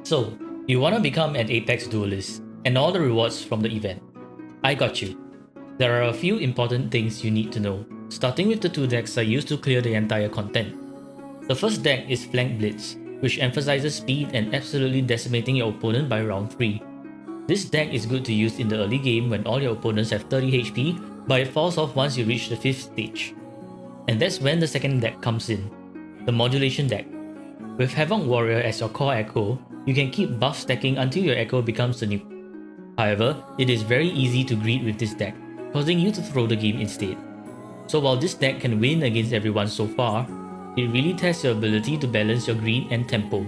So, you wanna become an Apex Duelist and all the rewards from the event. I got you. There are a few important things you need to know, starting with the two decks I use to clear the entire content. The first deck is Flank Blitz, which emphasizes speed and absolutely decimating your opponent by round 3. This deck is good to use in the early game when all your opponents have 30 HP, but it falls off once you reach the 5th stage. And that's when the second deck comes in, the Modulation deck. With Havoc Warrior as your core echo, you can keep buff stacking until your echo becomes the nuke. However, it is very easy to greed with this deck, causing you to throw the game instead. So while this deck can win against everyone so far, it really tests your ability to balance your greed and tempo.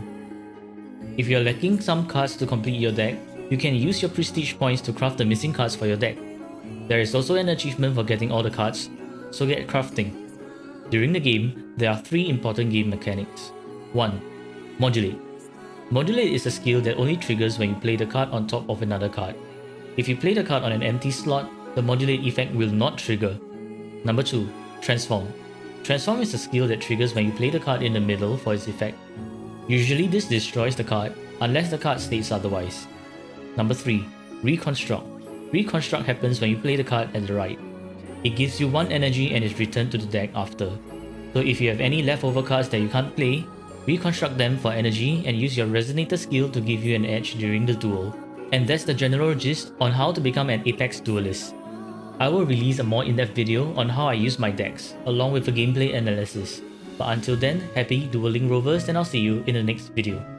If you are lacking some cards to complete your deck, you can use your prestige points to craft the missing cards for your deck. There is also an achievement for getting all the cards, so get crafting. During the game, there are 3 important game mechanics. 1. Modulate. Modulate is a skill that only triggers when you play the card on top of another card. If you play the card on an empty slot, the modulate effect will not trigger. Number 2. Transform. Transform is a skill that triggers when you play the card in the middle for its effect. Usually this destroys the card, unless the card states otherwise. Number 3. Reconstruct. Reconstruct happens when you play the card at the right. It gives you 1 energy and is returned to the deck after. So if you have any leftover cards that you can't play, reconstruct them for energy and use your Resonator skill to give you an edge during the duel. And that's the general gist on how to become an Apex Duelist. I will release a more in-depth video on how I use my decks, along with a gameplay analysis. But until then, happy dueling Rovers, and I'll see you in the next video.